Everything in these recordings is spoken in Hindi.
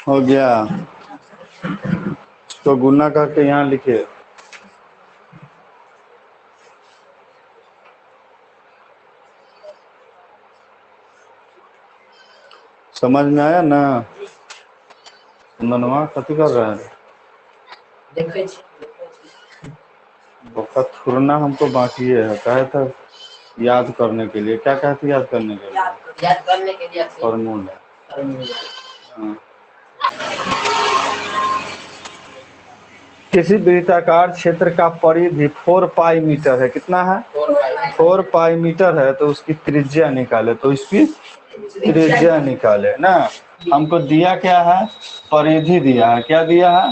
हो गया, तो गुना करके यहाँ लिखे। समझ में आया ना? मनवा कथी कर रहा है? वक्त थोड़ना हमको बाकी है, कहे था याद करने के लिए। क्या कहते याद करने के लिए? याद करने के लिए फॉर्मूला। किसी वृत्ताकार क्षेत्र का परिधि 4 पाई मीटर है। कितना है? 4 पाई मीटर है। तो उसकी त्रिज्या निकाले, तो इसकी त्रिज्या निकाले ना। हमको दिया क्या है? परिधि दिया है। क्या दिया है?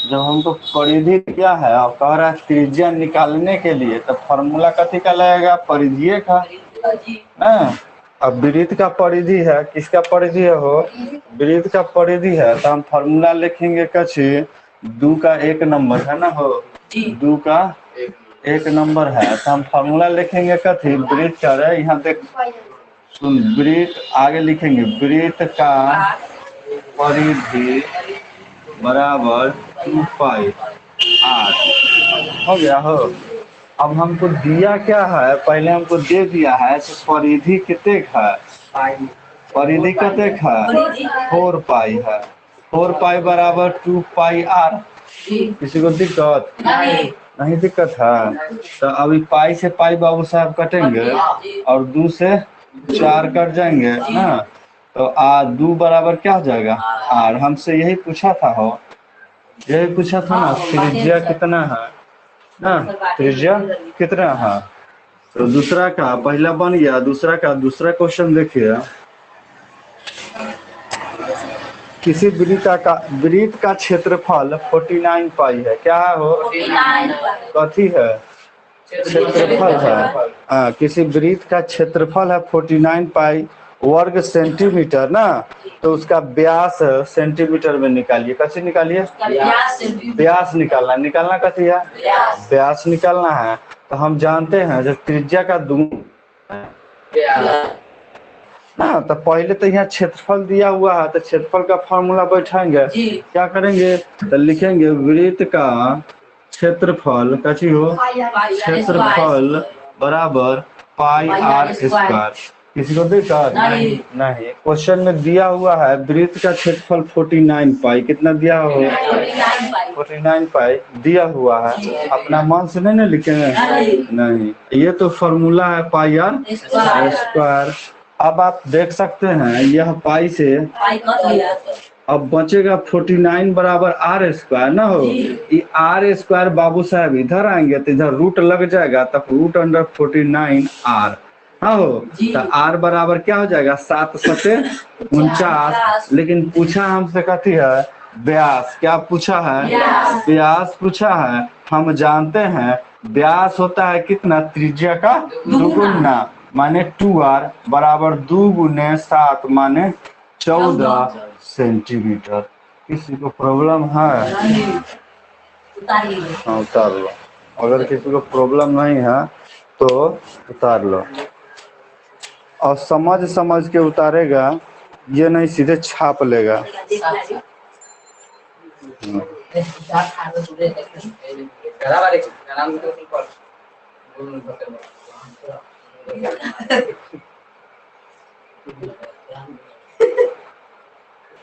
जब हमको परिधि दिया है और कह रहा है त्रिज्या निकालने के लिए, तो फॉर्मूला कथी का लगेगा? परिधि का ना। अब वृत्त का परिधि है, किसका परिधि है? हो वृत्त का परिधि है। तो हम फॉर्मूला लिखेंगे कछी 2 का 1 नंबर है ना। हो 2 का 1 नंबर है, तो हम फॉर्मूला लिखेंगे कथी? वृत्त का। यहाँ देख सुन, वृत्त आगे लिखेंगे, वृत्त का परिधि बराबर 2 पाई r। हो गया। हो अब हमको दिया क्या है? पहले हमको दे दिया है तो परिधि कितने है? परिधि कितने है? 4 पाई है। 4 पाई बराबर 2 पाई r। किसी को दिक्कत नहीं? दिक्कत है तो अभी पाई से पाई बाबू साहब कटेंगे और 2 से 4 कट जाएंगे ना। तो 2 बराबर क्या हो जाएगा? r। हमसे यही पूछा था। हो यही पूछा था ना, त्रिज्या कितना है ना। त्रिज्या कितना है? तो दूसरा का पहला बन गया। दूसरा का दूसरा क्वेश्चन देखिए। किसी वृत्त का क्षेत्रफल 49 पाई है। क्या है? हो कथी है? क्षेत्रफल है। किसी वृत्त का क्षेत्रफल है 49 पाई वर्ग सेंटीमीटर ना। तो उसका व्यास सेंटीमीटर में निकालिए। कैसे निकालिए? व्यास निकालना कथी है? व्यास निकालना है। तो हम जानते हैं जब त्रिज्या का दुगुना ना, तो पहले तो यहाँ क्षेत्रफल दिया हुआ है, तो क्षेत्रफल का फॉर्मूला बैठाएंगे। क्या करेंगे? तो लिखेंगे वृत्त का क्षेत्रफल कथी हो? क्षेत्रफल बराबर पाई r स्क्वायर। किसी को दिक्कत नहीं? क्वेश्चन में दिया हुआ है वृत्त का क्षेत्रफल 49 पाई। कितना दिया हो? 49 पाई दिया हुआ है। अपना मन से नहीं लिखेंगे नहीं। ये तो फॉर्मूला है पाई r स्क्वायर। अब आप देख सकते हैं यह पाई से अब बचेगा 49 बराबर r स्क्वायर ना। हो ये r स्क्वायर बाबू साहब इधर आएंगे तो इधर रूट लग जाएगा, तब रूट अंडर 49 r। हाँ हो तो r बराबर क्या हो जाएगा? 7 सते 49। लेकिन पूछा हमसे कथी है? व्यास। क्या पूछा है? व्यास पूछा है। हम जानते हैं व्यास होता है कितना? त्रिज्या का दुगुना माने 2r बराबर 2 गुने 7 माने 14 सेंटीमीटर। किसी को प्रॉब्लम है? हाँ उतार लो। अगर किसी को प्रॉब्लम नहीं है तो उतार लो। और समझ के उतारेगा, ये नहीं सीधे छाप लेगा।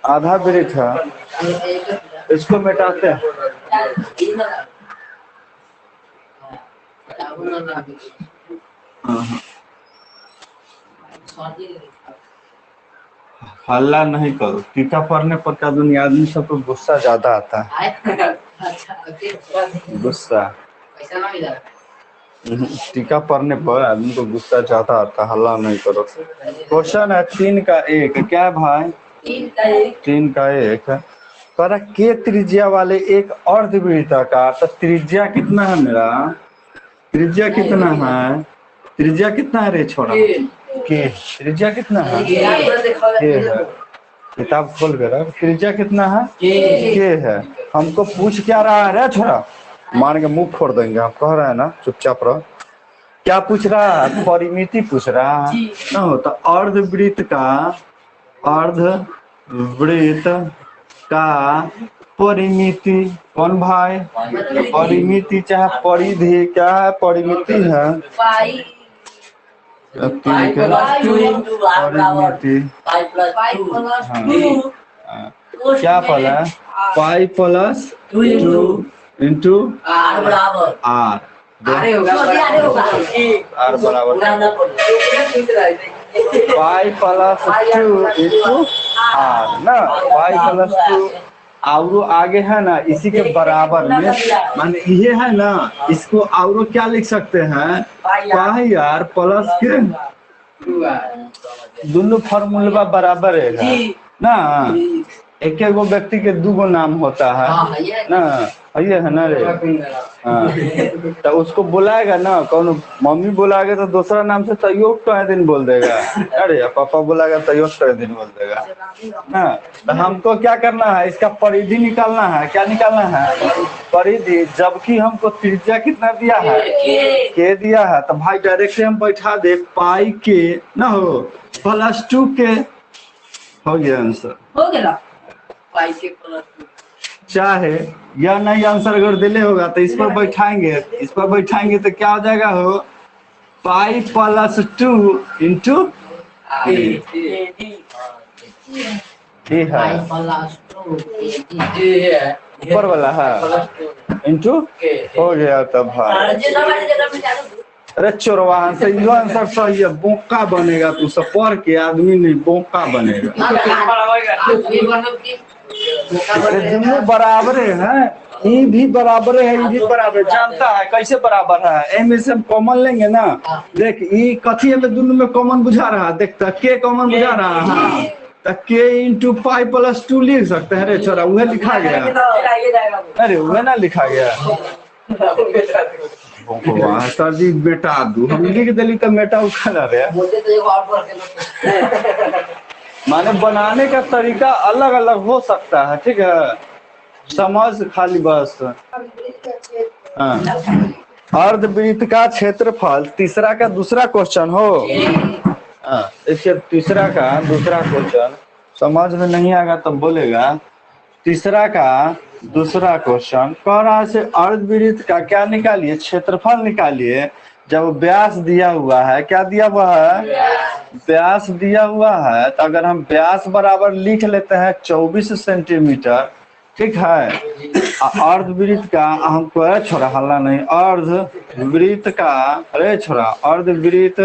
आधा वृत्त है, इसको मिटाते हैं। हल्ला नहीं करो। टीका पढ़ने पर का दुनिया आदमी सबको गुस्सा ज्यादा आता है। गुस्सा टीका पढ़ने पर आदमी को गुस्सा ज्यादा आता है। हल्ला नहीं करो। क्वेश्चन है 3 का 1। क्या है भाई? 3 का 1 करा के त्रिज्या वाले एक अर्धवृत्ताकार। तो त्रिज्या कितना है मेरा? त्रिज्या कितना है? त्रिज्या कितना है रे छोड़ा? के त्रिज्या कितना है? के है। किताब खोल कर रख। त्रिज्या कितना है? के है। हमको पूछ क्या रहा है रे छोड़ा? मान के मुंह फोड़ देंगे। हम कह रहे हैं ना चुपचाप रहो। क्या पूछ रहा है? परिमिति पूछ रहा है ना। हो तो अर्धवृत्त का परिमिति कौन भाई? परिमिति चाहे परिधि, क्या है? परिमिति है परिमिति। क्या फल है? पाई प्लस 2 इंटू आर बराबर R pi plus 2 into R ना। पाई प्लस 2 और आगे है ना इसी के बराबर में, मान ये है ना, इसको और क्या लिख सकते हैं? पाई आर प्लस के दोनों फॉर्मूला बराबर है ना। एक एक गो व्यक्ति के दो गो नाम होता है ना, ये है ना रे। हाँ तो उसको बुलाएगा ना, कौन मम्मी बुलाएगा तो दूसरा नाम से तैयो कई दिन बोल देगा, अरे पापा बुलाएगा तैयो कई दिन बोल देगा ना। तो हमको क्या करना है? इसका परिधि निकालना है। क्या निकालना है? परिधि। जबकि हमको त्रिज्या कितना दिया है? के दिया है। तो भाई डायरेक्ट हम बैठा दे पाई के ना हो प्लस 2 के, हो गया आंसर। हो गया पाई के प्लस 2। चाहे या नहीं आंसर अगर दिले होगा तो इस पर बैठाएंगे, इस पर बैठाएंगे तो क्या हो जाएगा? हो पाई प्लस 2 इंटू ऊपर वाला है इंटू हो गया। तब अरे चोरवा से यो आंसर सही है। बोका बनेगा तू सब पढ़ के, आदमी नहीं बोका बनेगा। दोनों बराबर है, ये भी बराबर है, ये भी बराबर। जानता है कैसे बराबर है? एम से हम कॉमन लेंगे ना। देख ये कथी में दोनों में कॉमन बुझा रहा है? देख के कॉमन बुझा रहा है तो के इंटू पाई प्लस 2 लिख सकते हैं। अरे छोरा वह लिखा गया, अरे वह ना लिखा गया। सर जी बेटा दू हम लिख दिली तो बेटा उखा रहे। माने बनाने का तरीका अलग अलग हो सकता है, ठीक है, समझ खाली बस। हाँ अर्धवृत्त का क्षेत्रफल, तीसरा का दूसरा क्वेश्चन हो। हाँ इसके तीसरा का दूसरा क्वेश्चन समझ में नहीं आएगा तब बोलेगा। तीसरा का दूसरा क्वेश्चन कह रहा है अर्धवृत्त का क्या निकालिए? क्षेत्रफल निकालिए। जब व्यास दिया हुआ है, क्या दिया हुआ है? व्यास दिया हुआ है। तो अगर हम व्यास बराबर लिख लेते हैं 24 सेंटीमीटर, ठीक है। अर्धवृत्त का हमको छोड़ा हल्ला नहीं, अर्धवृत्त का, अरे छोड़ा अर्धवृत्त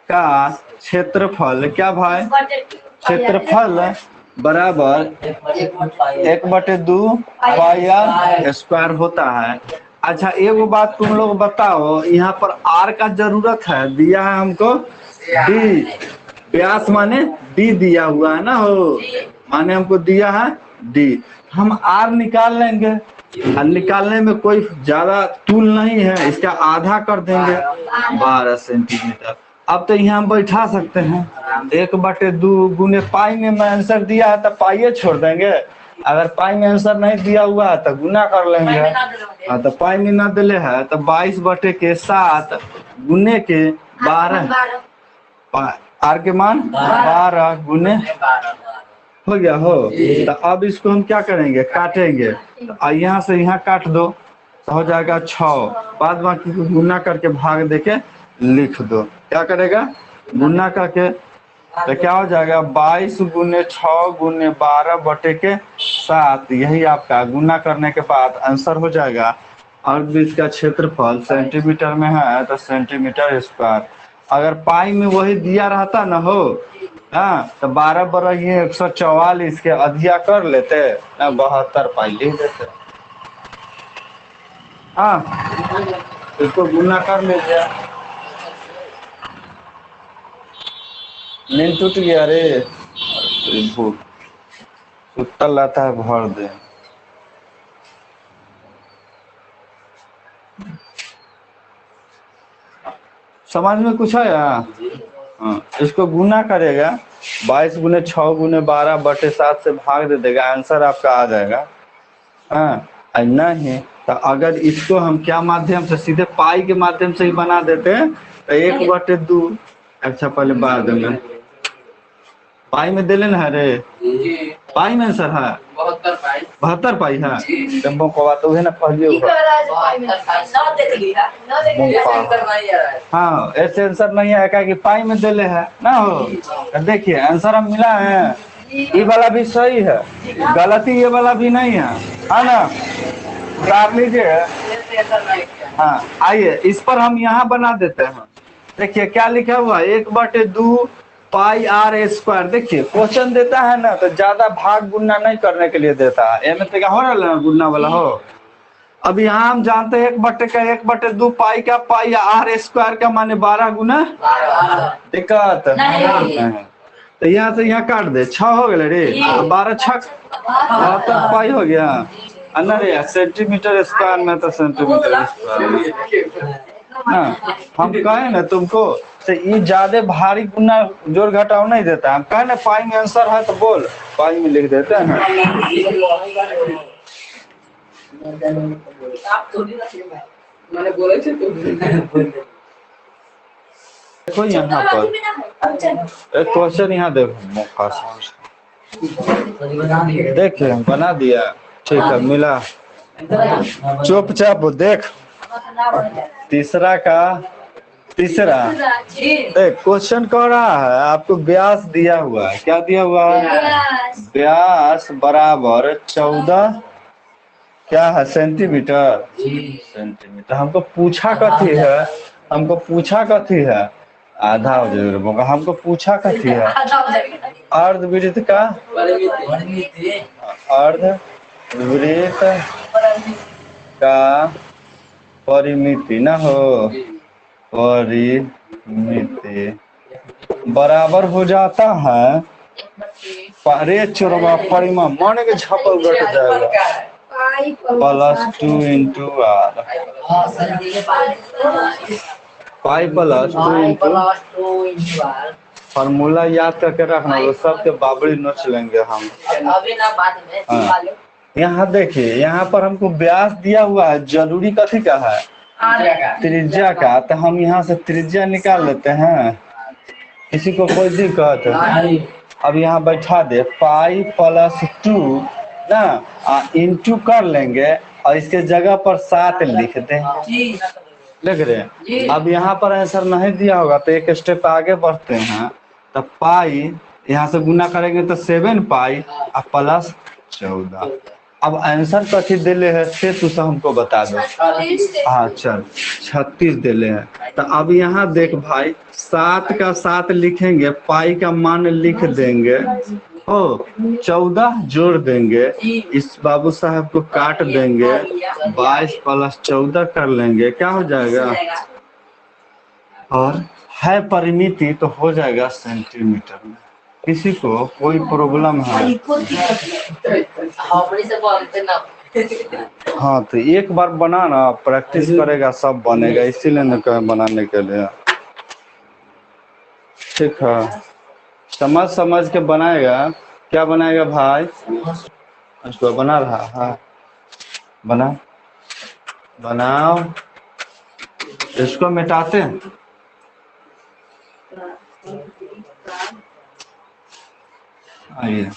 का क्षेत्रफल क्या भाई? क्षेत्रफल बराबर 1/2 पाई आर स्क्वायर होता है। अच्छा एगो बात तुम लोग बताओ, यहाँ पर आर का जरूरत है, दिया है हमको डी। व्यास माने डी दिया हुआ है ना, हो माने हमको दिया है डी। हम आर निकाल लेंगे, निकालने में कोई ज्यादा टूल नहीं है, इसका आधा कर देंगे 12 सेंटीमीटर। अब तो यहाँ हम बैठा सकते हैं 1/2 गुने पाई में मैं आंसर दिया है तो पाई छोड़ देंगे। अगर पाई में आंसर नहीं दिया हुआ है तो गुना कर लेंगे। हाँ तो पाई में ना दिले है तो 22/7 गुने के 12, आर के मान 12 गुने हो गया हो। तो अब इसको हम क्या करेंगे? काटेंगे। तो यहाँ से यहाँ काट दो तो हो जाएगा 6, बाद बाकी को गुना करके भाग देके लिख दो। क्या करेगा? गुना करके तो क्या हो जाएगा? 22 गुने 6 गुने 12/7। यही आपका गुना करने के बाद आंसर हो जाएगा। अर्धवृत्त का क्षेत्रफल सेंटीमीटर में है तो सेंटीमीटर स्क्वायर। अगर पाई में वही दिया रहता ना हो, हाँ तो 12 बरह 144 के अधिया कर लेते ना, 72 पाई लिख देते। हाँ इसको गुना कर लीजिए। नींद टूट गया रे, भूख सुतल रहता है भर दे। समझ में कुछ है? हाँ इसको गुना करेगा 22 गुने 6 गुने 12/7 से भाग दे देगा, आंसर आपका आ जाएगा। हाँ नहीं तो अगर इसको हम क्या माध्यम से, सीधे पाई के माध्यम से ही बना देते हैं तो 1/2। अच्छा पहले बाद में पाई में दे लेना है रे, जी पाई में आंसर है 72 पाई 72 पाई है। जी। टेम्पो को बात तो है ना पहले होगा। आंसर नहीं आ रहा है। हाँ ऐसे आंसर नहीं है क्या कि पाई में दे ले है ना हो। तो देखिए आंसर हम मिला है, ये वाला भी सही है, गलती ये वाला भी नहीं है ना। उतार लीजिए। ऐसे आंसर नहीं किया। हाँ आइए इस पर हम यहाँ बना देते हैं। देखिए क्या लिखा हुआ है 1/2 पाई आर स्क्वायर। देखिए क्वेश्चन देता है ना तो ज्यादा भाग गुना नहीं करने के लिए देता है, एम तो क्या हो रहा है गुना वाला हो। अब यहाँ हम जानते हैं 1/2 पाई का पाई आर स्क्वायर का माने 12 गुना। दिक्कत नहीं। तो यहाँ से यहाँ काट दे 6 हो गए रे, 12 6 72 पाई हो गया। अरे सेंटीमीटर स्क्वायर में तो सेंटीमीटर स्क्वायर हाँ। हम कहे ना तुमको तो ये ज्यादा भारी गुना जोड़ घटाव नहीं देता। हम कहे ना पाई में आंसर है तो बोल पाई में लिख देते हैं। आप थोड़ी ना मैंने बोला थे तो देखो यहाँ पर एक क्वेश्चन यहाँ देखो मौका देखिए बना दिया ठीक है मिला। चुपचाप देख तीसरा देख क्वेश्चन कह रहा है आपको व्यास दिया हुआ है। क्या दिया हुआ है? व्यास बराबर 14 क्या है सेंटीमीटर। सेंटीमीटर हमको पूछा कथी है आधा हो जाएगा। हमको पूछा कथी है अर्धवृत्त का अर्धवृत्त का परिमिति ना हो, परिमिति बराबर हो जाता है रे चोरवा परिमा माने के छपल घट जाएगा +2 × r पाई +2 × r। फॉर्मूला याद करके रखना वो सबके बाबरी नोच लेंगे हम अभी ना बाद में हाँ। यहाँ देखिए यहाँ पर हमको व्यास दिया हुआ है, जरूरी कथी का है त्रिज्या का। तो हम यहाँ से त्रिज्या निकाल लेते हैं, किसी को कोई दिक्कत है? अब यहाँ बैठा दे पाई +2 ना इंटू कर लेंगे और इसके जगह पर 7 लिख दें। लिख रहे हैं। अब यहाँ पर आंसर नहीं दिया होगा तो एक स्टेप आगे बढ़ते हैं। तो पाई यहाँ से गुना करेंगे तो 7 पाई और +14। अब आंसर कथी दिले है से तू हमको बता दो। हाँ चल 36 दिले है। तो अब यहाँ देख भाई 7 का 7 लिखेंगे, पाई का मान लिख देंगे, ओ 14 जोड़ देंगे, इस बाबू साहब को काट देंगे, 22 + 14 कर लेंगे, क्या हो जाएगा और है परिमिति तो हो जाएगा सेंटीमीटर में। किसी को कोई प्रॉब्लम है? हाँ तो एक बार बनाना प्रैक्टिस करेगा सब बनेगा, इसीलिए न कहे बनाने के लिए। ठीक है समझ के बनाएगा। क्या बनाएगा भाई? इसको बना रहा है बनाओ इसको मिटाते हैं। आइए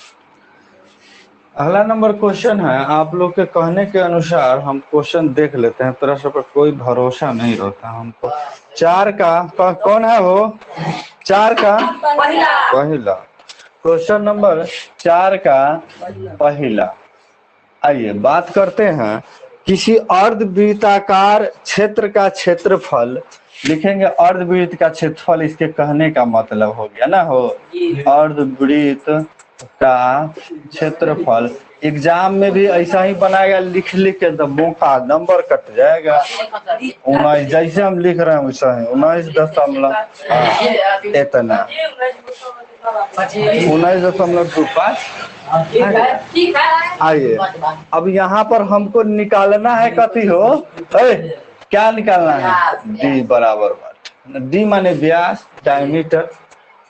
अगला नंबर क्वेश्चन है। आप लोग के कहने के अनुसार हम क्वेश्चन देख लेते हैं, तरह से पर कोई भरोसा नहीं रहता हमको। 4 का कौन है वो? 4 का पहला क्वेश्चन नंबर 4 का पहला। आइए बात करते हैं। किसी अर्धवृत्ताकार क्षेत्र का क्षेत्रफल लिखेंगे। अर्धवृत्त का क्षेत्रफल इसके कहने का मतलब हो गया ना हो अर्धवृत्त का क्षेत्रफल। एग्जाम में भी ऐसा ही बनाएगा, लिख के तो मौका नंबर कट जाएगा। 19 जैसे हम लिख रहे हैं वैसा ही 19.5 इतना 19.25। आइए अब यहाँ पर हमको निकालना है कथी हो क्या निकालना है? डी बराबर डी माने व्यास डायमीटर।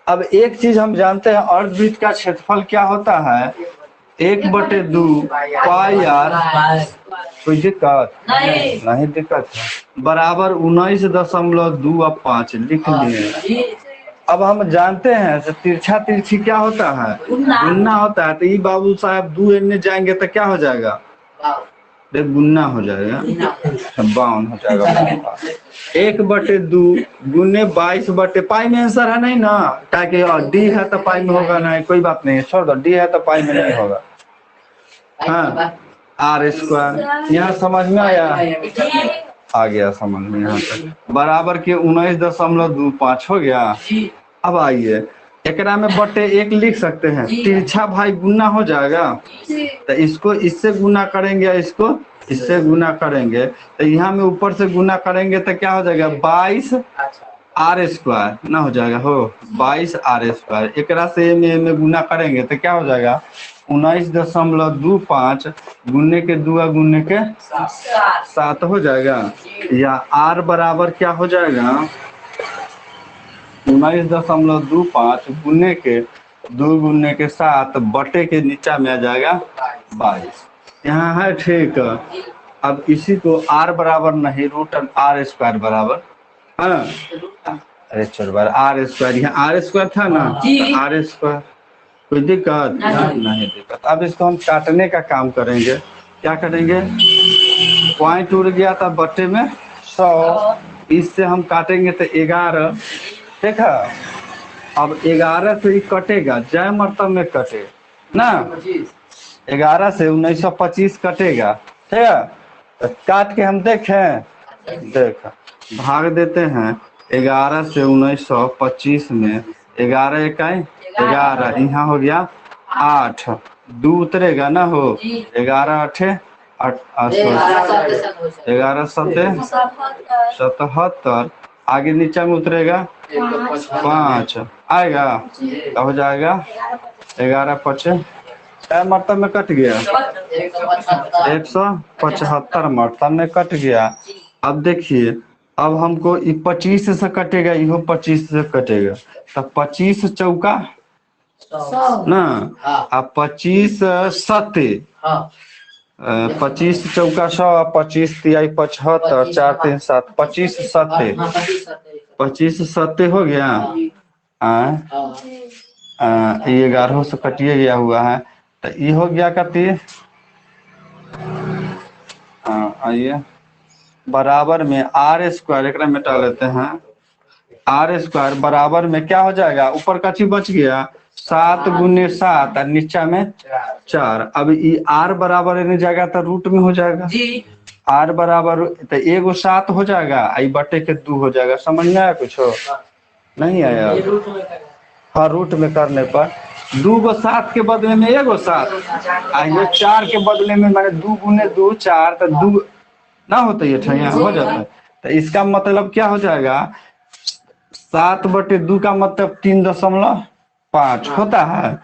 अब एक चीज हम जानते हैं अर्धवृत्त का क्षेत्रफल क्या होता है 1/2 पाई आर कोई दिक्कत नहीं। नहीं दिक्कत है। बराबर 19.25 लिख लिए। अब हम जानते हैं कि तिरछा तिरछी क्या होता है, गुन्ना होता है। तो ये बाबू साहब 2 एने जाएंगे तो क्या हो जाएगा, देख गुन्ना हो जाएगा, 52 हो जाएगा। 1/2 गुने 22 पाई में आंसर है नहीं ना, ताकि डी है तो पाई में होगा नहीं, कोई बात नहीं, छोड़ दो, डी है तो पाई में नहीं होगा। हाँ, r², यहाँ समझ में आया, आ गया समझ में यहाँ तक। बराबर के 19.25 हो गया। अब आइए एकरा में बटे 1 लिख सकते हैं, तिरछा भाई गुना हो जाएगा। तो इसको इससे गुना करेंगे, इसको इससे गुना करेंगे, तो यहाँ में ऊपर से गुना करेंगे तो क्या हो जाएगा, 22r² ना हो जाएगा, हो 22r²। एकरा से में गुना करेंगे तो क्या हो जाएगा, 19.25 गुने के 2 गुने के 7 हो जाएगा। या r बराबर क्या हो जाएगा, 19.25 गुने के 2 गुने के 7 बटे के नीचा में आ जाएगा 22। यहाँ है ठीक। अब इसी को r बराबर नहीं, √r² बराबर, हाँ अरे चोर r², यहाँ r² था ना, r², कोई दिक्कत नहीं दिक्कत। अब इसको हम काटने का काम करेंगे। क्या करेंगे, पॉइंट उड़ गया था बटे में 100, इससे हम काटेंगे तो 11, ठीक है। अब 11 से ही कटेगा, जय मर्तब में कटे ना, 11 से 1925 कटेगा, ठीक है। तो काट के हम देखें, देख भाग देते हैं 11 से 1925 में, 11 इकाई 11, यहाँ हो गया 8, 2 उतरेगा ना, हो 11 8 11 7 77, आगे नीचे में उतरेगा 5 आएगा, हो जाएगा 11 5 मरतब में कट गया, 175 मरतब में कट गया। अब देखिए, अब हमको 25 से कटेगा, इहो 25 से कटेगा, तब 25 चौका ना, अब 25 7 25 चौका 100, 25 तिहाई 75, 4 3 7, 25 7 25 7 हो गया। ये 11 से कटिए गया हुआ है, तो ये हो गया कति, हाँ आइए बराबर में r² एक मिटा लेते हैं, r² बराबर में क्या हो जाएगा, ऊपर कची बच गया 7 गुने 7 और नीचा में 4। अब ये r बराबर रहने जाएगा तो रूट में हो जाएगा जी, r बराबर तो 1 7 हो जाएगा, आई बटे के 2 हो जाएगा। समझ में आया कुछ, हो नहीं आया, हाँ रूट में करने पर 2 को 7 के बदले में 1 7, आइए 4 के बदले में मैंने 2 गुने 2 4, तो 2 ना होता ये ठैया हो जाता है। तो इसका मतलब क्या हो जाएगा, 7/2 का मतलब 3.5 होता है।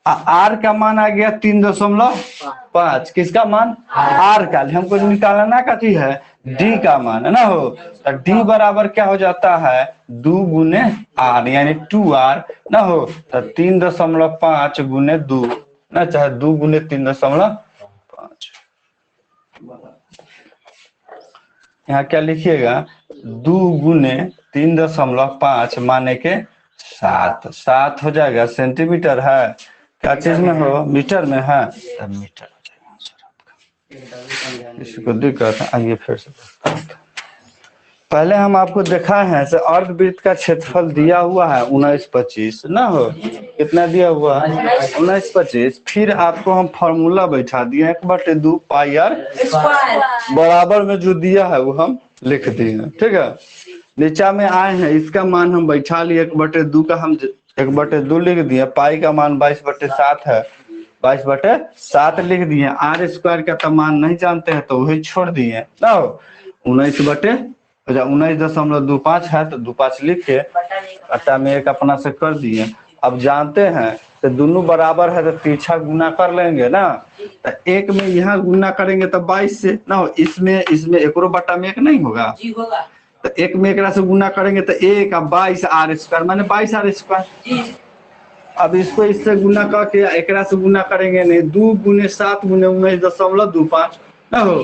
r का मान आ गया 3.5, किसका मान, r का, हमको निकालना ना कथी है, d का मान है ना, हो तो d बराबर क्या हो जाता है 2 गुने r, यानी 2r ना, हो तो 3.5 गुने 2 ना, चाहे 2 गुने 3.5। यहाँ क्या लिखिएगा, 2 गुने 3.5 माने के 7, 7 हो जाएगा, सेंटीमीटर है, क्या चीज में हो, मीटर में है, तब मीटर हो जाएगा। इसको दिक्कत है, आइए फिर से पहले हम आपको देखा है से अर्धवृत्त का क्षेत्रफल दिया हुआ है 1925 ना, हो कितना दिया हुआ है 1925। फिर आपको हम फॉर्मूला बैठा दिए 1/2 पाई r बराबर में जो दिया है वो हम लिख दिए, ठीक है। नीचा में आए हैं, इसका मान हम बैठा लिए 1/2 का हम 1/2 लिख दिए, पाई का मान 22/7 है, 22/7 लिख दिए। r² का तो मान नहीं जानते हैं तो वही छोड़ दिए ना, 19.25 है तो 25 लिख के अट्टा में 1 अपना से कर दिए। अब जानते हैं तो दोनों बराबर है तो तिरछा गुना कर लेंगे ना, तो 1 में यहाँ गुना करेंगे तो 22 से ना, हो इसमें 1 बटा में 1 नहीं होगा, तो 1 में 1 से गुना करेंगे तो 1 और 22 r² माने 22 r²। अब इसको इससे गुना करके 1 से गुना करेंगे नहीं, 2 गुने 7 गुने 19.25 ना हो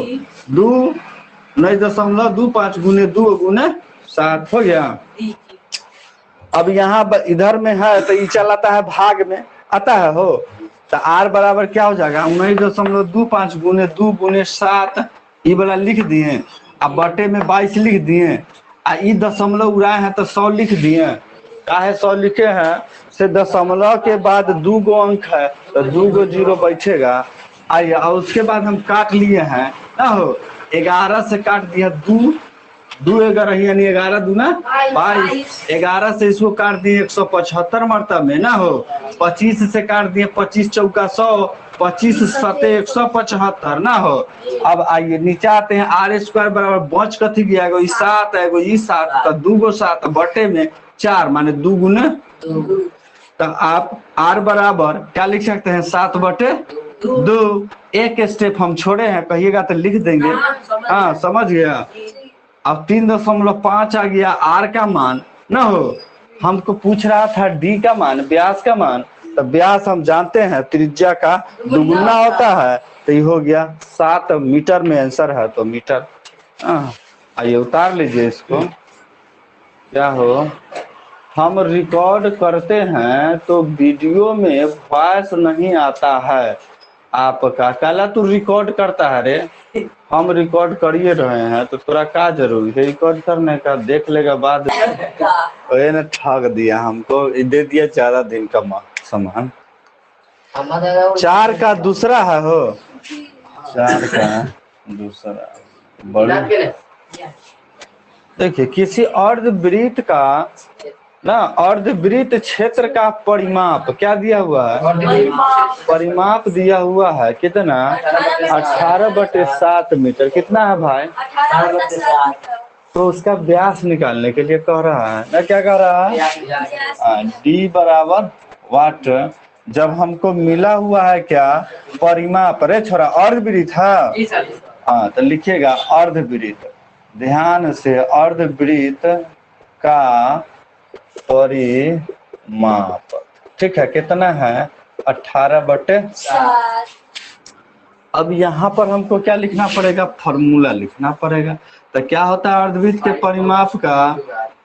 2.25 गुने 2 गुने 7 हो गया। अब यहाँ इधर में है तो ये चलाता है भाग में आता है हो, तो आर बराबर क्या हो जाएगा 19.25 गुने 2 गुने 7 ये वाला लिख दिए, अब बटे में 22 लिख दिए, ये दशमलव उड़ाए हैं तो 100 लिख दिए। काहे 100 लिखे हैं से दशमलव के बाद 2 गो अंक है तो 2 गो जीरो बैठेगा। आइए और उसके बाद हम काट लिए हैं ना हो, 11 से काट दिया 2 11 यानी 11 दूना 22, 11 से इसको काट दिए 175 मरतब में ना हो, 25 से काट दिए 25 चौका 100, 25 सते 175 ना हो। अब आइए नीचे आते हैं, आर स्क्वायर बराबर बच कथी गया एगो 7 एगो 7 तो 2 गो 7 बटे में 4 माने 2 गुने, तो आप आर बराबर क्या लिख सकते हैं 7 बटे 2। एक स्टेप हम छोड़े हैं, कहिएगा तो लिख देंगे। हाँ समझ गया। अब 3.5 आ गया आर का मान ना हो, हमको पूछ रहा था डी का मान व्यास का मान, तो व्यास हम जानते हैं त्रिज्या का दुगुना होता है, तो ये हो गया 7 मीटर में आंसर है तो मीटर। आइए उतार लीजिए इसको। क्या हो हम रिकॉर्ड करते हैं तो वीडियो में वॉइस नहीं आता है आपका, काला तू रिकॉर्ड करता है रे, हम रिकॉर्ड करिए रहे हैं तो थोड़ा का जरूरी है रिकॉर्ड करने का, देख लेगा बाद ने ठग दिया हमको, दे दिया 4 दिन का सामान। 4 का दूसरा है हो, 4 का दूसरा बड़ी देखिए किसी अर्धवृत्त का ना, अर्धवृत्त क्षेत्र का परिमाप क्या दिया हुआ है, परिमाप दिया हुआ है कितना 18/7 मीटर, कितना है भाई, तो उसका व्यास निकालने के लिए कह रहा है ना, क्या कह रहा है डी बराबर वाट, जब हमको मिला हुआ है क्या परिमाप, अरे छोरा अर्धवृत्त है, हाँ तो लिखिएगा अर्धवृत्त, ध्यान से अर्धवृत्त का परिमाप, ठीक है कितना है 18/7। अब यहाँ पर हमको क्या लिखना पड़ेगा, फॉर्मूला लिखना पड़ेगा। तो क्या होता है अर्धवृत्त के परिमाप का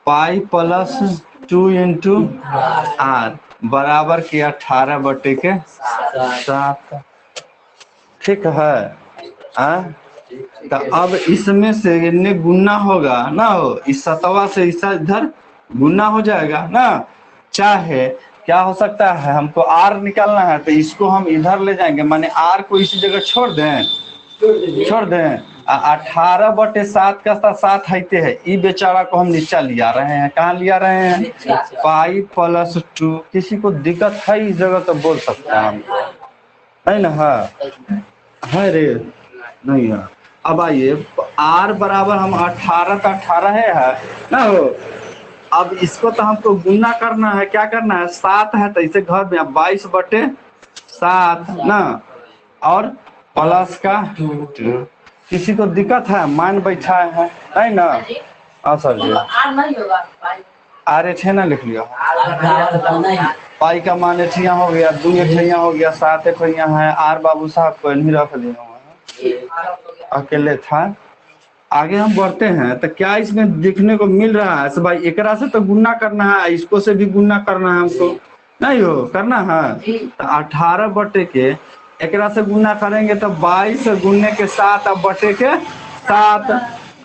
पाई प्लस 2 इंटू आर बराबर की 18/7, ठीक है। तो अब इसमें से इन्हें गुना होगा ना हो, इस सतवा से इस इधर गुना हो जाएगा ना, चाहे क्या हो सकता है हमको आर निकालना है तो इसको हम इधर ले जाएंगे, माने आर को इसी जगह छोड़ दें 18/7 का 7 हैते है, ई बेचारा को हम नीचा लिया रहे हैं, कहाँ लिया रहे हैं पाई प्लस 2। किसी को दिक्कत है इस जगह तो बोल सकता है हमको, है ना, है रे नहीं है। अब आइए आर बराबर हम 18 का 18 है ना हो, अब इसको तो हमको गुना करना है, क्या करना है 7 है तो इसे घर में 22/7 ना, और प्लस का 2। किसी को दिक्कत है मान बैठा है नहीं ना, हाँ सर जी आर एठ ना लिख लिया, पाई का मान एठिया हो गया, 2 एठिया हो गया, 7 एठिया है, आर बाबू साहब को नहीं रख लिया अकेले था। आगे हम बढ़ते हैं तो क्या इसमें देखने को मिल रहा है भाई, एकरा से तो गुना करना है, इसको से भी गुना करना है हमको नहीं हो, करना है तो 18 बटे के एकरा से गुना करेंगे तो 22 गुने के 7 अब बटे के 7,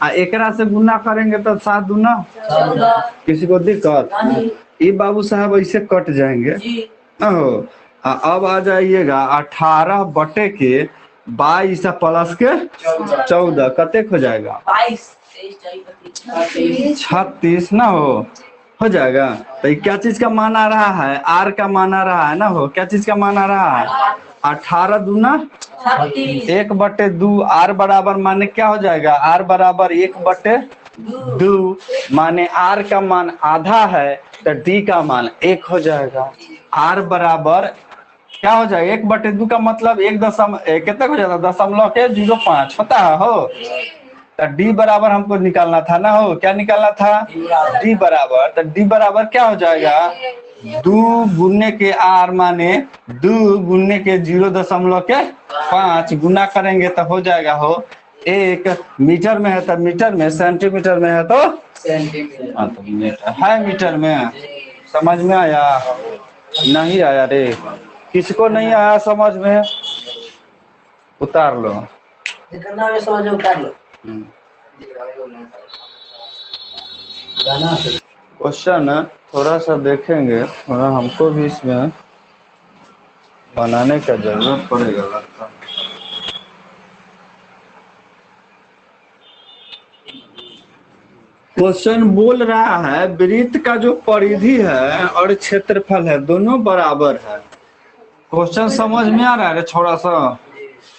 एकरा से गुना करेंगे तो 7 दूना 14। किसी को दिक्कत, ये बाबू साहब ऐसे कट जाएंगे ना हो। अब आ जाइएगा 18 बटे के 22 प्लस के 14 कते हो जाएगा 36 ना हो जाएगा। तो क्या चीज का मान आ रहा है, आर का मान आ रहा है ना हो, क्या चीज का मान आ रहा है 18 दूना 1/2, आर बराबर माने क्या हो जाएगा, आर बराबर 1/2 माने आर का मान आधा है तो डी का मान 1 हो जाएगा। आर बराबर क्या हो जाएगा 1/2 का मतलब 1 कितना हो जाता 0.05 होता है हो, तो डी बराबर हमको निकालना था ना हो, क्या निकालना था डी बराबर, तो डी बराबर क्या हो जाएगा दो गुने के आर माने 2 गुने के 0.5 गुना करेंगे तो हो जाएगा हो 1 मीटर में है तो मीटर में, सेंटीमीटर में है तो सेंटीमीटर। हाँ तो मीटर है, मीटर में। समझ में आया? नहीं आया रे? किसको नहीं आया समझ में? उतार लो। जितना भी समझ में उतार लो। क्वेश्चन थोड़ा सा देखेंगे, थोड़ा हमको भी इसमें बनाने का जरूरत पड़ेगा लगता है। क्वेश्चन बोल रहा है वृत्त का जो परिधि है और क्षेत्रफल है दोनों बराबर है। क्वेश्चन समझ में आ रहा है थोड़ा सा?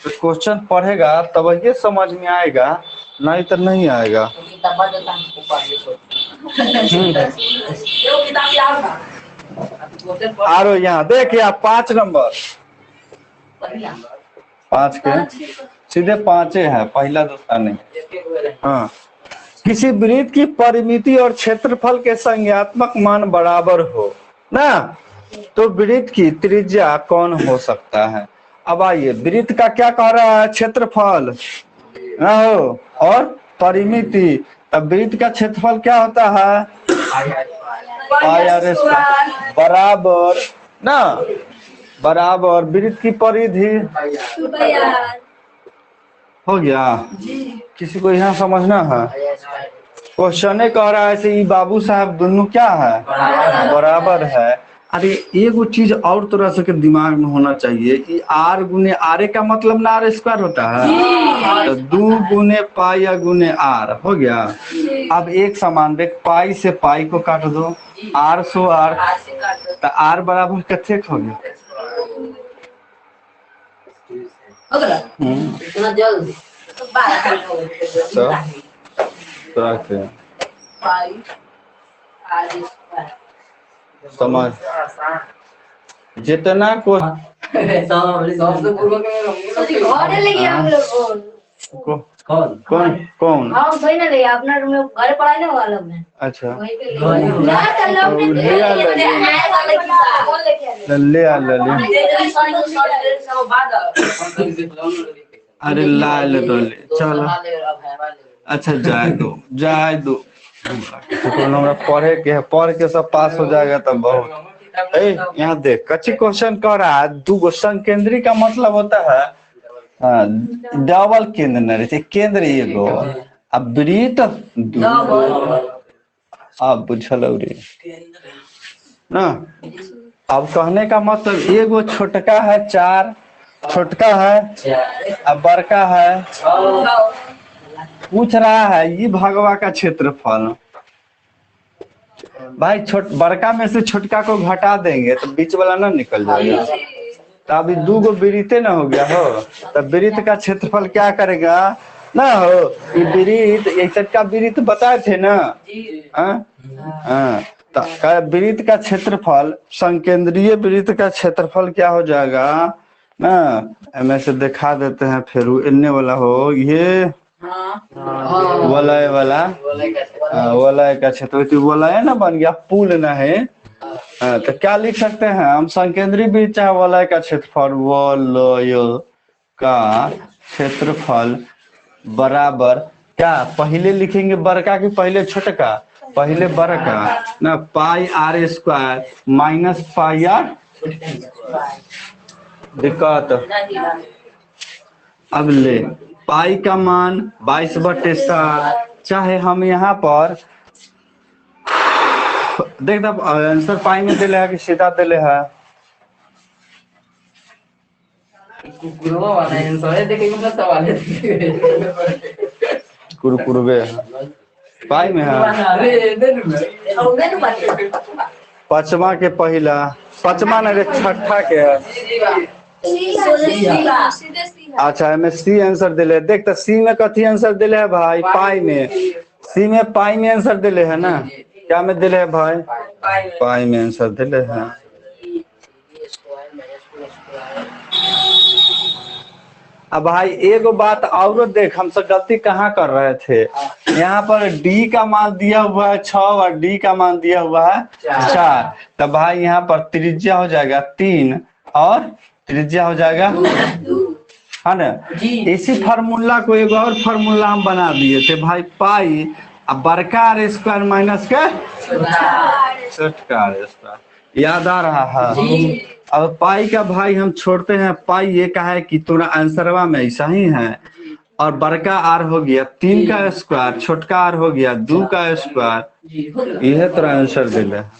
तो क्वेश्चन पढ़ेगा तब ये समझ में आएगा, नहीं तो नहीं आएगा। आरो यहाँ देखिए आप 5 नंबर 5 के सीधे 5 है, पहला दूसरा नहीं। हाँ, किसी वृत्त की परिमिति और क्षेत्रफल के संज्ञात्मक मान बराबर हो ना, तो वृत्त की त्रिज्या कौन हो सकता है? अब आइए, वृत्त का क्या कह रहा है? क्षेत्रफल हो और परिमिति। अब वृत्त का क्षेत्रफल क्या होता है? पाई आर स्क्वायर बराबर ना, बराबर वृत्त की परिधि हो गया। किसी को यहाँ समझना है? क्वेश्चन कह रहा है से बाबू साहब दोनों क्या है? बराबर है। अरे एगो चीज और तरह से के दिमाग में होना चाहिए कि आर गुने आर का मतलब ना आर स्क्वायर होता है, तो 2 गुने पाई या गुने आर हो गया। अब एक समान देख, पाई से पाई को काट दो, आर सो आर, तो आर बराबर कथे हो गया? इतना जल्दी तो 12 हो गए। समझ जितना को कौन अपना रूम में घर पढ़ाई ना वाला में। अच्छा ले आ ले अरे लाल चलो अच्छा जाए दो हमरा पढ़े के है, पढ़ के सब पास हो जाएगा तब बहुत। यहाँ देख कच्ची क्वेश्चन कह रहा है 2 गो संकेंद्री का मतलब होता है डबल केंद्र न रहते, केंद्र एगो अब वृत्त अब बुझल रे ना। अब कहने का मतलब एगो छोटका है 4, छोटका है अब बड़का है। पूछ रहा है ये भगवा का क्षेत्रफल। भाई बड़का में से छोटका को घटा देंगे तो बीच वाला ना निकल जाएगा, तो अभी 2 गो वृत्त ना हो गया हो, तो वृत्त का क्षेत्रफल क्या करेगा ना हो? ये वृत्त ऐसा का वृत्त बताए थे ना, तो वृत्त का क्षेत्रफल संकेंद्रीय वृत्त का क्षेत्रफल क्या हो जाएगा ना? में से दिखा देते हैं फिर इन्ने वाला हो ये वलय वाला वलय का क्षेत्र वलय ना बन गया, पुल ना है। तो क्या लिख सकते हैं हम? संकेंद्रीय वृत्त चाहे वलय का क्षेत्रफल, वलय का क्षेत्रफल बराबर क्या पहले लिखेंगे बड़का की पहले छोटका? पहले बड़का ना, pi R square minus pi R. दिक्कत अब ले पाई का मान 22/7, चाहे हम यहाँ पर देख आंसर पाई में दिले है कि सीधा दिले है? कुरकुरबे पाई में है। 5वां के पहला 5वां ना रे छठा के है। अच्छा में सी आंसर दिले, देख तो सी में कथी आंसर दिले है भाई? पाई में। सी में पाई में आंसर दिले है ना, क्या में दिले है भाई? पाई में आंसर दिले है। अब भाई एगो बात और देख, हम सब गलती कहाँ कर रहे थे। यहाँ पर डी का मान दिया हुआ है 6 और डी का मान दिया हुआ है 4। तब भाई यहाँ पर त्रिज्या हो जाएगा 3 और त्रिज्या हो जाएगा, है ना। इसी फार्मूला को एक और फार्मूला हम बना दिए थे भाई, पाई अब बड़का आर स्क्वायर माइनस के छोटका आर स्क्वायर। याद आ रहा है। अब पाई का भाई हम छोड़ते हैं, पाई ये का है कि तुम्हारा आंसरवा में ऐसा ही है। और बड़का आर हो गया 3 का स्क्वायर, छोटका आर हो गया 2 का स्क्वायर। यह तेरा आंसर दिले है,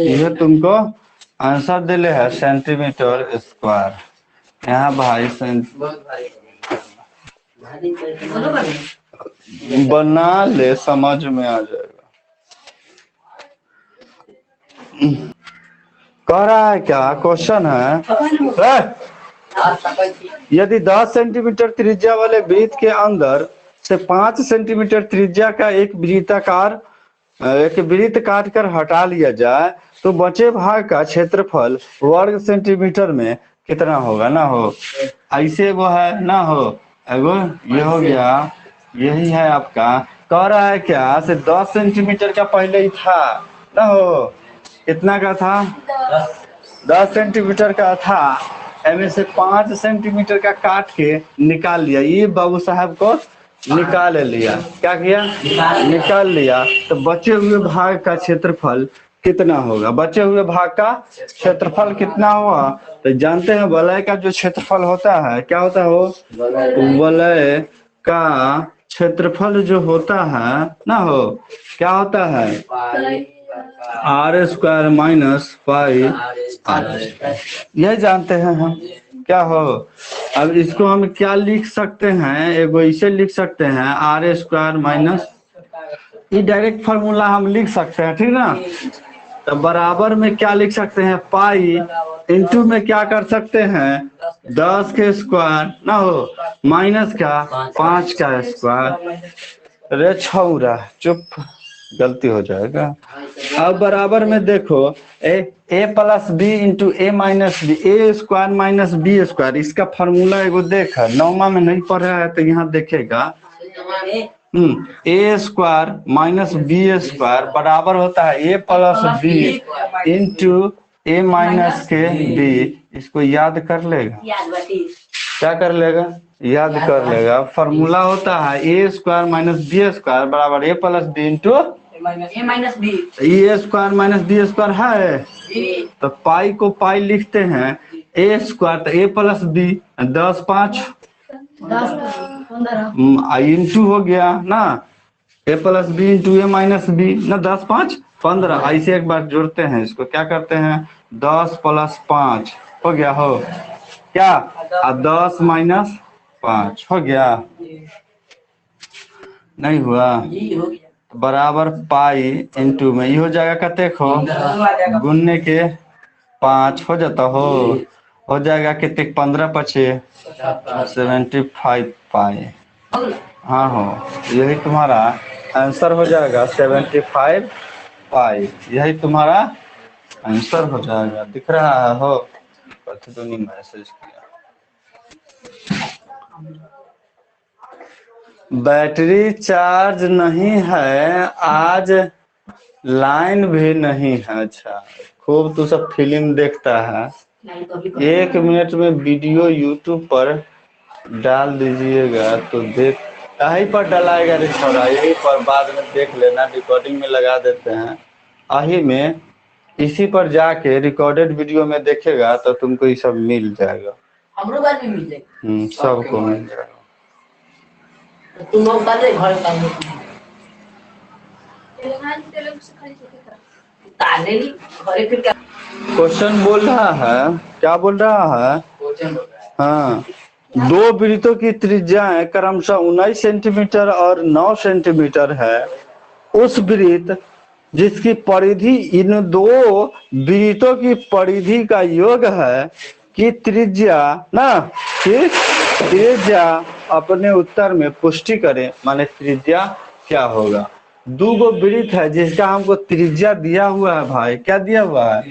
यह तुमको आंसर दिले है सेंटीमीटर स्क्वायर। यहाँ भाई बना ले, समझ में आ जाएगा। कह रहा है क्या क्वेश्चन है, यदि 10 सेंटीमीटर त्रिज्या वाले वृत्त के अंदर से 5 सेंटीमीटर त्रिज्या का एक वृत्त काट कर हटा लिया जाए तो बचे भाग का क्षेत्रफल वर्ग सेंटीमीटर में कितना होगा। ना हो ऐसे वो है, ना हो एगो ये हो गया, यही है आपका। कह रहा है क्या से 10 सेंटीमीटर का पहले ही था, ना हो कितना का था 10 सेंटीमीटर का था, एम से 5 सेंटीमीटर का काट के निकाल लिया। ये बाबू साहब को निकाल लिया, क्या किया निकाल लिया। तो बचे हुए भाग का क्षेत्रफल कितना होगा, बचे हुए भाग का क्षेत्रफल कितना होगा। तो जानते हैं वलय का जो क्षेत्रफल होता है क्या होता हो, वलय का क्षेत्रफल जो होता है ना हो क्या होता है r square minus pi r. यह जानते हैं हम क्या हो। अब इसको हम क्या लिख सकते हैं, एगो इसे लिख सकते हैं आर स्क्वायर माइनस, ये डायरेक्ट फार्मूला हम लिख सकते हैं, ठीक ना। तो बराबर में क्या लिख सकते हैं पाई, इंटू में क्या कर सकते हैं 10 के स्क्वायर ना हो माइनस का 5 का स्क्वायर। रे छौरा चुप, गलती हो जाएगा। अब बराबर में देखो ए प्लस बी इंटू ए माइनस बी, ए स्क्वायर माइनस बी स्क्वायर, इसका फार्मूला एगो देख, नौमा में नहीं पढ़ा है तो यहाँ देखेगा। ए स्क्वायर माइनस बी स्क्वायर बराबर होता है ए प्लस बी इंटू ए माइनस के बी। इसको याद कर लेगा, क्या कर लेगा याद कर लेगा। फार्मूला होता है ए स्क्वायर माइनस बी स्क्वायर बराबर ए प्लस बी इंटू ए माइनस बी। ए स्क्वायर माइनस बी स्क्वायर है, तो पाई को पाई लिखते हैं ए स्क्वायर, तो ए प्लस बी 10 5 इंटू हो गया ना ए प्लस बी इंटू ए माइनस बी ना 10 5 15। ऐसे एक बार जोड़ते हैं, इसको क्या करते हैं 10 प्लस 5 हो गया हो क्या, 10 माइनस 5 हो गया, नहीं हुआ बराबर पाई इंटू में ये हो जाएगा कते खो गुन्ने के 5 हो जाता हो जाएगा कितने 15 पचे 75 पाई। हाँ हो यही तुम्हारा आंसर हो जाएगा 75 पाई, यही तुम्हारा आंसर हो जाएगा। दिख रहा है हो, तो नहीं मैसेज किया। बैटरी चार्ज नहीं है आज, लाइन भी नहीं है। अच्छा खूब तू सब फिल्म देखता है, 1 मिनट में वीडियो यूट्यूब पर डाल दीजिएगा तो देख, यहीं पर डलाएगा रे छोरा, यहीं पर बाद में देख लेना, रिकॉर्डिंग में लगा देते हैं यही में, इसी पर जाके रिकॉर्डेड वीडियो में देखेगा तो तुमको ये सब मिल जाएगा, हमरो बात भी मिल जाएगा, सबको मिल जाएगा। तुम लोग कर रहे घर काम ताले घरे फिर क्या क्वेश्चन बोल रहा है, क्या बोल रहा है क्वेश्चन बोल रहा है। हाँ, 2 वृत्तों की त्रिज्याएं क्रमशः 19 सेंटीमीटर और 9 सेंटीमीटर है। उस वृत्त जिसकी परिधि इन 2 वृत्तों की परिधि का योग है कि त्रिज्या ना, कि त्रिज्या अपने उत्तर में पुष्टि करें, माने त्रिज्या क्या होगा। 2 गो वृत्त है जिसका हमको त्रिज्या दिया हुआ है भाई, क्या दिया हुआ है,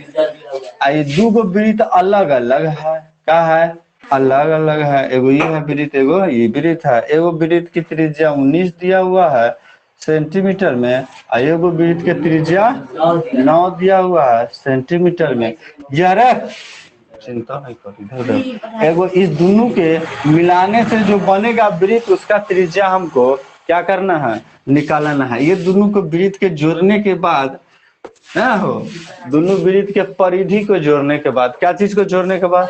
ये 2 गो वृत्त अलग अलग है, क्या है अलग अलग है, एगो ये है वृत्त, एगो ये वृत्त है। एगो वृत्त की त्रिज्या 19 दिया हुआ है सेंटीमीटर में, और एगो वृत्त की त्रिज्या 9 दिया हुआ है सेंटीमीटर में। यार चिंता नहीं करी, एगो इस दोनों के मिलाने से जो बनेगा वृत्त उसका त्रिज्या हमको क्या करना है, निकालना है। ये दोनों को वृत्त के जोड़ने के बाद ना हो, दोनों वृत्त के परिधि को जोड़ने के बाद, क्या चीज को जोड़ने के बाद,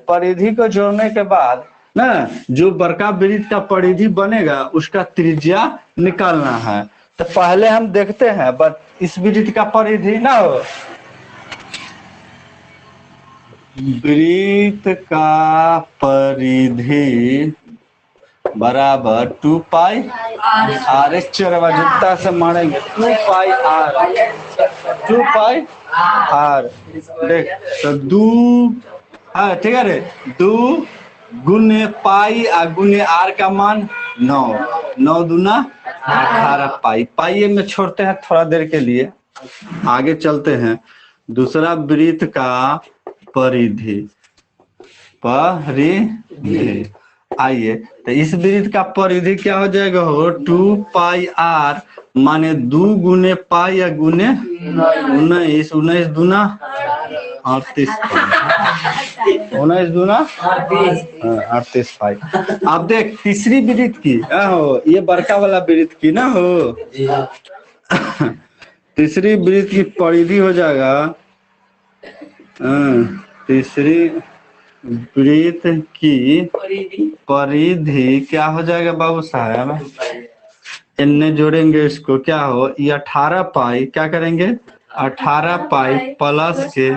परिधि को जोड़ने के बाद ना जो बड़का वृत्त का परिधि बनेगा उसका त्रिज्या निकालना है। तो पहले हम देखते हैं बट इस वृत्त का परिधि ना हो, वृत्त का परिधि बराबर 2 पाई आर। एक चरवा जूता से मारेंगे, 2 पाई आर, 2 पाई आर। देख तो 2 हाँ ठीक है रे, 2 गुने पाई आ गुने आर का मान 9, 9 दूना 18 पाई। पाई में छोड़ते हैं थोड़ा देर के लिए, आगे चलते हैं। दूसरा वृत्त का परिधि, परिधि आइए, तो इस वृत्त का परिधि क्या हो जाएगा हो, 2 पाई आर माने 2 गुने पाई या गुने 19, 19 दूना 38, 19 दूना 38 पाई। अब देख तीसरी वृत्त की हो, ये बड़का वाला वृत्त की ना हो, तीसरी वृत्त की परिधि हो जाएगा, तीसरी वृत्त की परिधि क्या हो जाएगा बाबू साहब, इनने जोड़ेंगे इसको, क्या हो ये 18 पाई, क्या करेंगे 18 पाई प्लस के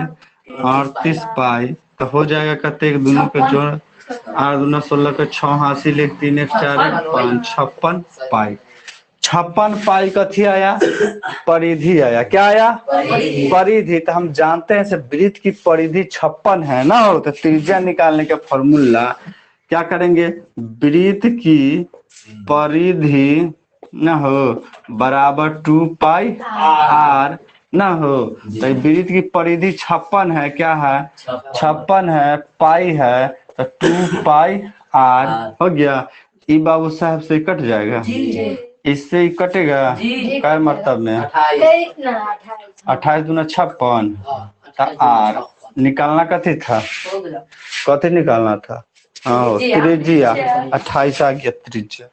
38 पाई, तो हो जाएगा कहते एक दोनों के जोड़ 8 दूना 16 के 6 हासिल 1 3 1 4 5 56 पाई। 56 पाई कथी आया, परिधि आया। क्या आया, परिधि। तो हम जानते हैं से वृत्त की परिधि 56 है ना हो, तो त्रिज्या निकालने का फॉर्मूला क्या करेंगे, वृत्त की परिधि ना हो बराबर 2 पाई आर ना हो। तो वृत्त की परिधि 56 है, क्या है 56 है, पाई है, तो 2 पाई आर हो गया। ई बाबू साहब से कट जाएगा, इससे ही कटेगा, क्या मतलब में 28 दूना 56 आर निकालना कथी था, कथी निकालना था, हाँ त्रिज्या 28 आ गया त्रिज्या।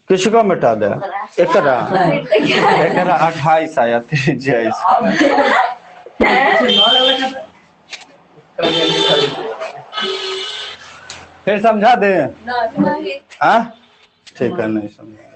किसी को मिटा दे, एकरा 28 आया त्रिज्या इसका। फिर समझा दे, हाँ ठीक है, नहीं समझा।